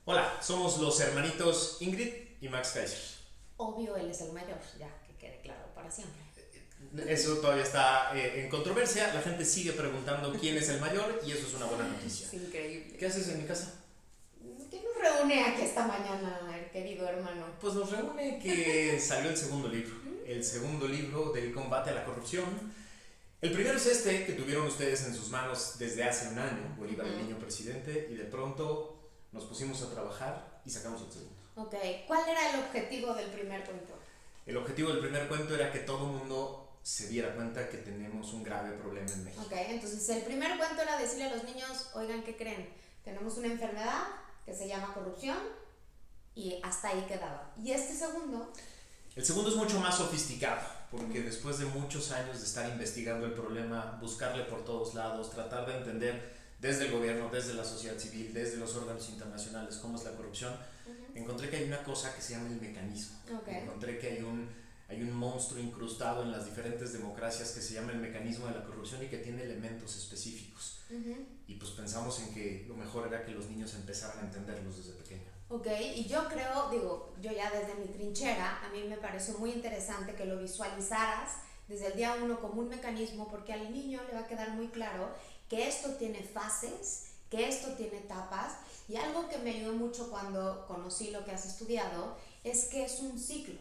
Hola, somos los hermanitos Ingrid y Max Kaiser. Obvio, él es el mayor, ya que quede claro para siempre. Eso todavía está en controversia. La gente sigue preguntando quién es el mayor y eso es una buena noticia. Es increíble. ¿Qué haces en mi casa? ¿Qué nos reúne aquí esta mañana, el querido hermano? Pues nos reúne que salió el segundo libro. El segundo libro del combate a la corrupción. El primero es este que tuvieron ustedes en sus manos desde hace un año, Bolívar el Niño Presidente, y de pronto nos pusimos a trabajar y sacamos el segundo. Ok, ¿cuál era el objetivo del primer cuento? El objetivo del primer cuento era que todo el mundo se diera cuenta que tenemos un grave problema en México. Ok, entonces el primer cuento era decirle a los niños, oigan, ¿qué creen? Tenemos una enfermedad que se llama corrupción y hasta ahí quedaba. Y este segundo... El segundo es mucho más sofisticado, porque después de muchos años de estar investigando el problema, buscarle por todos lados, tratar de entender desde el gobierno, desde la sociedad civil, desde los órganos internacionales cómo es la corrupción, encontré que hay una cosa que se llama el mecanismo. Okay. Encontré que hay un monstruo incrustado en las diferentes democracias que se llama el mecanismo de la corrupción y que tiene elementos específicos. Y pues pensamos en que lo mejor era que los niños empezaran a entenderlos desde pequeños. Ok, y yo creo, yo ya desde mi trinchera, a mí me pareció muy interesante que lo visualizaras desde el día uno como un mecanismo, porque al niño le va a quedar muy claro que esto tiene fases, que esto tiene etapas, y algo que me ayudó mucho cuando conocí lo que has estudiado es que es un ciclo.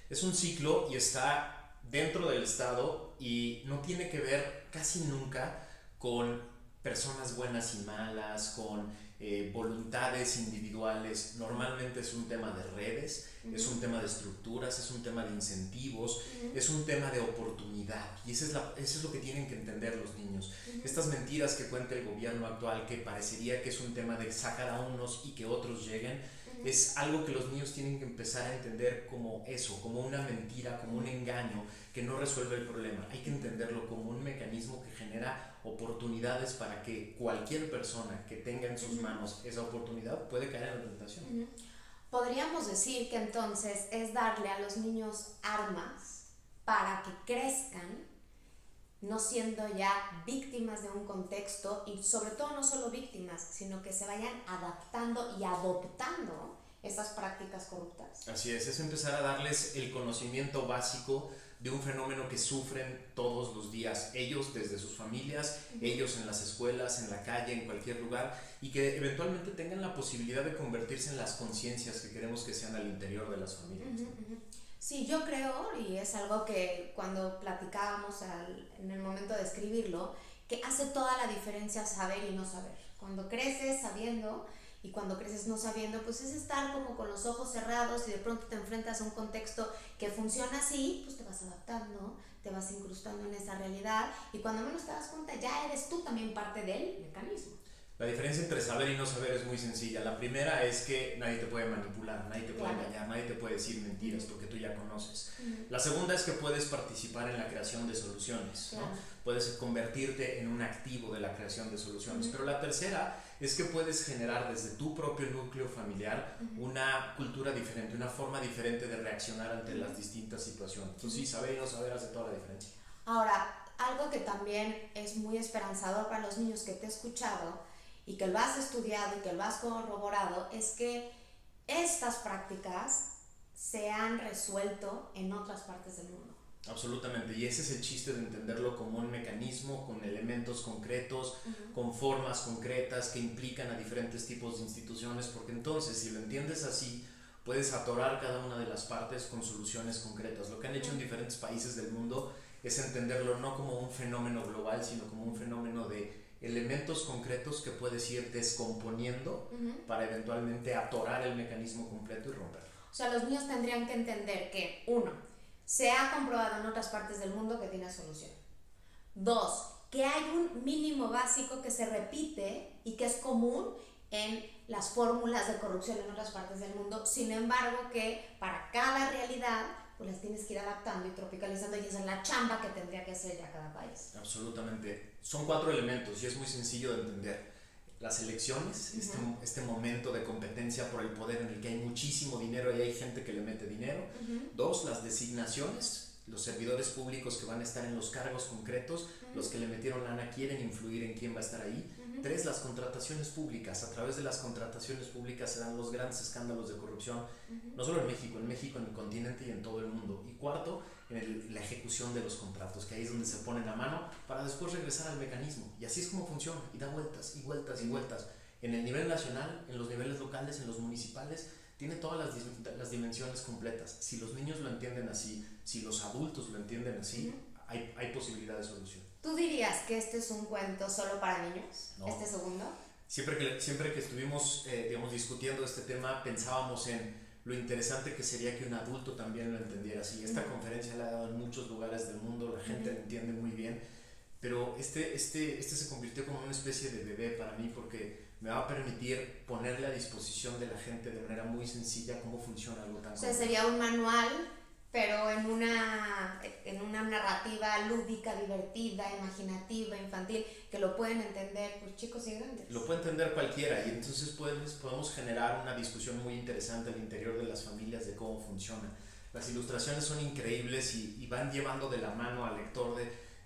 Es un ciclo y está dentro del Estado y no tiene que ver casi nunca con personas buenas y malas, con voluntades individuales. Normalmente es un tema de redes, es un tema de estructuras, es un tema de incentivos, es un tema de oportunidad. Y eso es lo que tienen que entender los niños. Estas mentiras que cuenta el gobierno actual, que parecería que es un tema de sacar a unos y que otros lleguen, es algo que los niños tienen que empezar a entender como eso, como una mentira, como un engaño que no resuelve el problema. Hay que entenderlo como un mecanismo que genera oportunidades para que cualquier persona que tenga en sus manos esa oportunidad puede caer en la tentación. Podríamos decir que entonces es darle a los niños armas para que crezcan no siendo ya víctimas de un contexto y sobre todo no solo víctimas, sino que se vayan adaptando y adoptando estas prácticas corruptas. Así es empezar a darles el conocimiento básico de un fenómeno que sufren todos los días, ellos desde sus familias, ellos en las escuelas, en la calle, en cualquier lugar, y que eventualmente tengan la posibilidad de convertirse en las conciencias que queremos que sean al interior de las familias. Sí, yo creo, y es algo que cuando platicábamos en el momento de escribirlo, que hace toda la diferencia saber y no saber. Cuando creces sabiendo y cuando creces no sabiendo, pues es estar como con los ojos cerrados y de pronto te enfrentas a un contexto que funciona así, pues te vas adaptando, te vas incrustando en esa realidad y cuando menos te das cuenta ya eres tú también parte del mecanismo. La diferencia entre saber y no saber es muy sencilla. La primera es que nadie te puede manipular, nadie te puede engañar, nadie te puede decir mentiras porque tú ya conoces. La segunda es que puedes participar en la creación de soluciones, ¿no? Puedes convertirte en un activo de la creación de soluciones. Pero la tercera es que puedes generar desde tu propio núcleo familiar una cultura diferente, una forma diferente de reaccionar ante las distintas situaciones. Entonces sí, saber y no saber hace toda la diferencia. Ahora, algo que también es muy esperanzador para los niños que te he escuchado y que lo has estudiado y que lo has corroborado es que estas prácticas se han resuelto en otras partes del mundo. Absolutamente, y ese es el chiste de entenderlo como un mecanismo con elementos concretos, con formas concretas que implican a diferentes tipos de instituciones, porque entonces si lo entiendes así, puedes atorar cada una de las partes con soluciones concretas. Lo que han hecho en diferentes países del mundo es entenderlo no como un fenómeno global, sino como un fenómeno de elementos concretos que puedes ir descomponiendo para eventualmente atorar el mecanismo completo y romperlo. O sea, los niños tendrían que entender que, uno, se ha comprobado en otras partes del mundo que tiene solución. Dos, que hay un mínimo básico que se repite y que es común en las fórmulas de corrupción en otras partes del mundo, sin embargo que para cada realidad pues las tienes que ir adaptando y tropicalizando y esa es la chamba que tendría que hacer ya cada país. Absolutamente. Son 4 elementos y es muy sencillo de entender. Las elecciones, este momento de competencia por el poder en el que hay muchísimo dinero y hay gente que le mete dinero. 2, las designaciones, los servidores públicos que van a estar en los cargos concretos, los que le metieron lana quieren influir en quién va a estar ahí. Tres, las contrataciones públicas. A través de las contrataciones públicas se dan los grandes escándalos de corrupción, no solo en México, en el continente y en todo el mundo. Y cuarto, la ejecución de los contratos, que ahí es donde se ponen a mano para después regresar al mecanismo. Y así es como funciona, y da vueltas y vueltas y vueltas. En el nivel nacional, en los niveles locales, en los municipales, tiene todas las dimensiones completas. Si los niños lo entienden así, si los adultos lo entienden así, hay posibilidad de solución. ¿Tú dirías que este es un cuento solo para niños? No. ¿Este segundo? Siempre que estuvimos discutiendo este tema, pensábamos en lo interesante que sería que un adulto también lo entendiera así. Esta conferencia la ha dado en muchos lugares del mundo, la gente lo entiende muy bien, pero este se convirtió como una especie de bebé para mí, porque me va a permitir ponerle a disposición de la gente de manera muy sencilla cómo funciona algo tan complejo. O sea, sería un manual, pero en una narrativa lúdica, divertida, imaginativa, infantil, que lo pueden entender pues chicos y grandes. Lo puede entender cualquiera, y entonces podemos generar una discusión muy interesante al interior de las familias de cómo funciona. Las ilustraciones son increíbles y van llevando de la mano al lector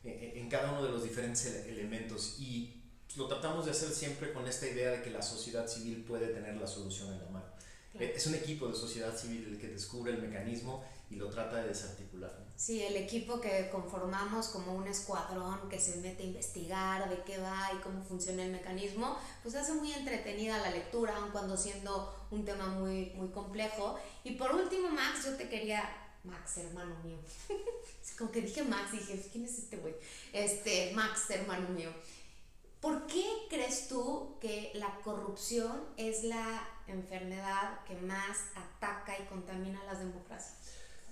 en cada uno de los diferentes elementos, y lo tratamos de hacer siempre con esta idea de que la sociedad civil puede tener la solución en la mano. Claro. Es un equipo de sociedad civil el que descubre el mecanismo y lo trata de desarticular, ¿no? Sí, el equipo que conformamos como un escuadrón que se mete a investigar de qué va y cómo funciona el mecanismo, pues hace muy entretenida la lectura, aun cuando siendo un tema muy, muy complejo. Y por último, Max, yo te quería... Max, hermano mío. Como que dije Max y dije, ¿quién es este güey? Max, hermano mío. ¿Por qué crees tú que la corrupción es la enfermedad que más ataca y contamina las democracias?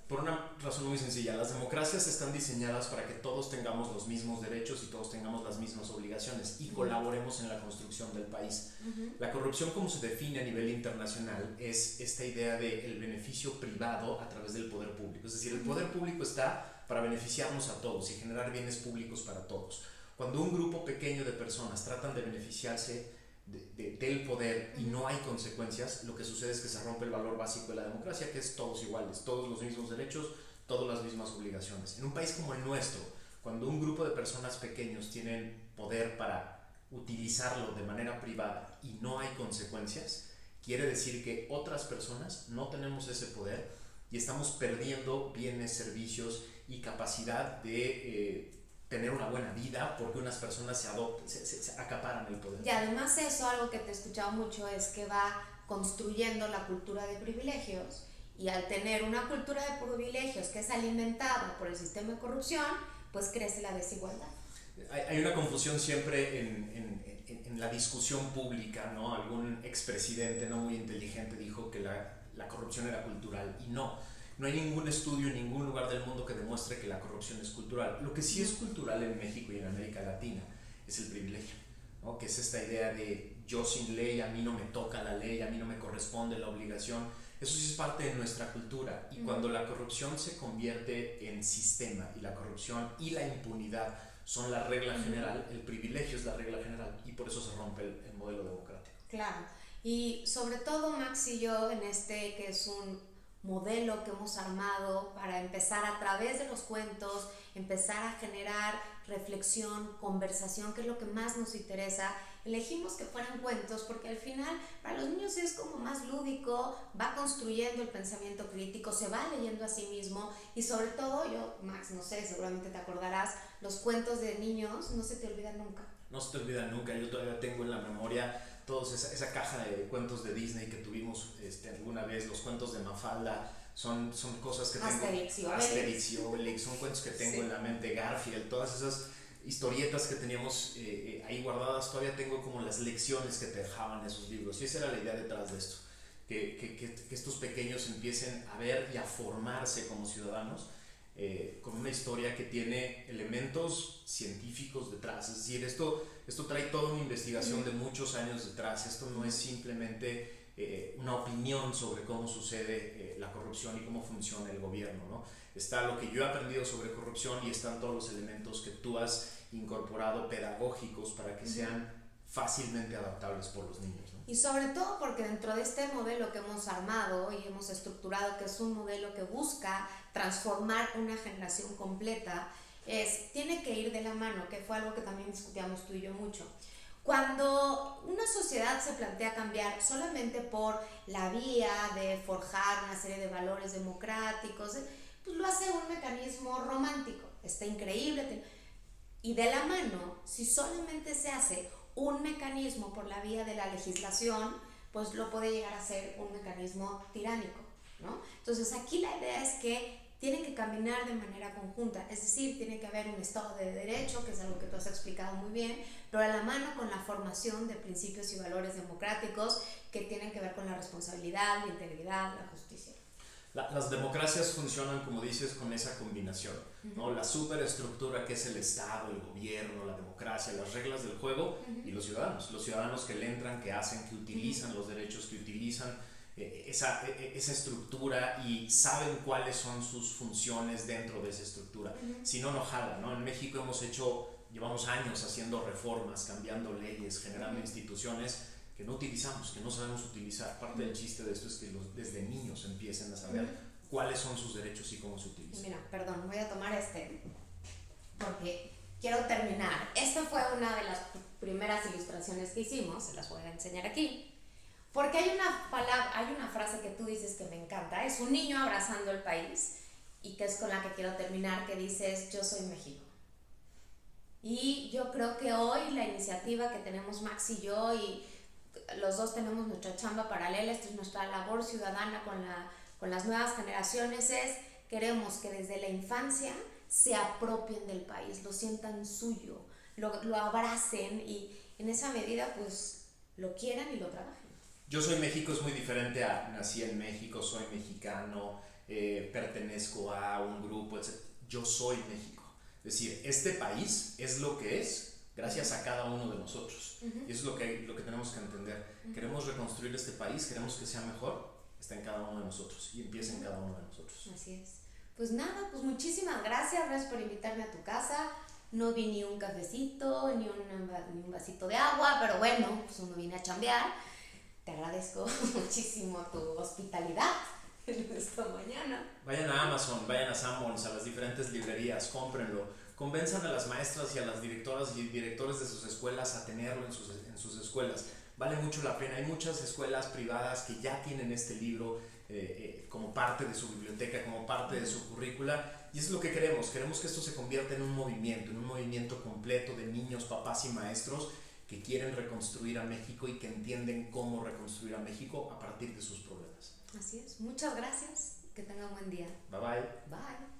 Por una razón muy sencilla. Las democracias están diseñadas para que todos tengamos los mismos derechos y todos tengamos las mismas obligaciones y colaboremos en la construcción del país. La corrupción, como se define a nivel internacional, es esta idea del beneficio privado a través del poder público. Es decir, el poder público está para beneficiarnos a todos y generar bienes públicos para todos. Cuando un grupo pequeño de personas tratan de beneficiarse del poder y no hay consecuencias, lo que sucede es que se rompe el valor básico de la democracia, que es todos iguales, todos los mismos derechos, todas las mismas obligaciones. En un país como el nuestro, cuando un grupo de personas pequeños tienen poder para utilizarlo de manera privada y no hay consecuencias, quiere decir que otras personas no tenemos ese poder y estamos perdiendo bienes, servicios y capacidad de tener una buena vida porque unas personas se acaparan el poder. Y además eso, algo que te he escuchado mucho, es que va construyendo la cultura de privilegios, y al tener una cultura de privilegios que es alimentada por el sistema de corrupción, pues crece la desigualdad. Hay una confusión siempre en la discusión pública, ¿no? Algún expresidente no muy inteligente dijo que la corrupción era cultural, y no hay ningún estudio en ningún lugar del mundo que demuestre que la corrupción es cultural. Lo que sí es cultural en México y en América Latina es el privilegio, ¿no? Que es esta idea de yo sin ley, a mí no me toca la ley, a mí no me corresponde la obligación. Eso sí es parte de nuestra cultura, y cuando la corrupción se convierte en sistema y la corrupción y la impunidad son la regla general, el privilegio es la regla general, y por eso se rompe el modelo democrático. Claro, y sobre todo Max y yo en que es un modelo que hemos armado para empezar a través de los cuentos, empezar a generar reflexión, conversación, que es lo que más nos interesa. Elegimos que fueran cuentos porque al final para los niños es como más lúdico, va construyendo el pensamiento crítico, se va leyendo a sí mismo, y sobre todo yo, Max, no sé, seguramente te acordarás, los cuentos de niños no se te olvidan nunca. No se te olvidan nunca. Yo todavía tengo en la memoria todos esa caja de cuentos de Disney que tuvimos alguna vez. Los cuentos de Mafalda son cosas que tengo. Asterix y Obelix, son cuentos que tengo en la mente. Garfield, todas esas historietas que teníamos ahí guardadas, todavía tengo como las lecciones que te dejaban esos libros, y esa era la idea detrás de esto, que estos pequeños empiecen a ver y a formarse como ciudadanos con una historia que tiene elementos científicos detrás. Es decir, esto trae toda una investigación de muchos años detrás. Esto no es simplemente una opinión sobre cómo sucede la corrupción y cómo funciona el gobierno, ¿no? Está lo que yo he aprendido sobre corrupción y están todos los elementos que tú has incorporado pedagógicos para que sean fácilmente adaptables por los niños, ¿no? Y sobre todo porque dentro de este modelo que hemos armado y hemos estructurado, que es un modelo que busca transformar una generación completa, tiene que ir de la mano, que fue algo que también discutíamos tú y yo mucho. Cuando una sociedad se plantea cambiar solamente por la vía de forjar una serie de valores democráticos, pues lo hace un mecanismo romántico. Está increíble. Y de la mano, si solamente se hace un mecanismo por la vía de la legislación, pues lo puede llegar a ser un mecanismo tiránico, ¿no? Entonces aquí la idea es que tienen que caminar de manera conjunta, es decir, tiene que haber un Estado de Derecho, que es algo que tú has explicado muy bien, pero a la mano con la formación de principios y valores democráticos que tienen que ver con la responsabilidad, la integridad, la justicia. Las democracias funcionan, como dices, con esa combinación, ¿no? La superestructura que es el Estado, el gobierno, la democracia, las reglas del juego y los ciudadanos que le entran, que hacen, que utilizan los derechos, que utilizan esa estructura y saben cuáles son sus funciones dentro de esa estructura. Si no, no jala, ¿no? En México llevamos años haciendo reformas, cambiando leyes, generando instituciones que no utilizamos, que no sabemos utilizar. Parte del chiste de esto es que desde niños empiecen a saber cuáles son sus derechos y cómo se utilizan. Mira, perdón, voy a tomar porque quiero terminar. Esta fue una de las primeras ilustraciones que hicimos, se las voy a enseñar aquí. Porque hay una frase que tú dices que me encanta, es un niño abrazando el país, y que es con la que quiero terminar, que dices, yo soy México. Y yo creo que hoy la iniciativa que tenemos Max y yo, y los dos tenemos nuestra chamba paralela, esta es nuestra labor ciudadana con las nuevas generaciones, queremos que desde la infancia se apropien del país, lo sientan suyo, lo abracen y en esa medida pues lo quieran y lo trabajen. Yo soy México es muy diferente a nací en México, soy mexicano, pertenezco a un grupo, etc. Yo soy México. Es decir, este país es lo que es gracias a cada uno de nosotros. Y eso es lo que tenemos que entender. Queremos reconstruir este país, queremos que sea mejor, está en cada uno de nosotros y empieza en cada uno de nosotros. Así es. Pues nada, pues muchísimas gracias por invitarme a tu casa. No vi ni un cafecito, ni un vasito de agua, pero bueno, pues uno vine a chambear. Te agradezco muchísimo tu hospitalidad en esta mañana. Vayan a Amazon, vayan a Sanborns, a las diferentes librerías, cómprenlo. Convenzan a las maestras y a las directoras y directores de sus escuelas a tenerlo en sus escuelas. Vale mucho la pena. Hay muchas escuelas privadas que ya tienen este libro como parte de su biblioteca, como parte de su currícula. Y eso es lo que queremos. Queremos que esto se convierta en un movimiento completo de niños, papás y maestros que quieren reconstruir a México y que entienden cómo reconstruir a México a partir de sus problemas. Así es. Muchas gracias. Que tengan buen día. Bye bye. Bye.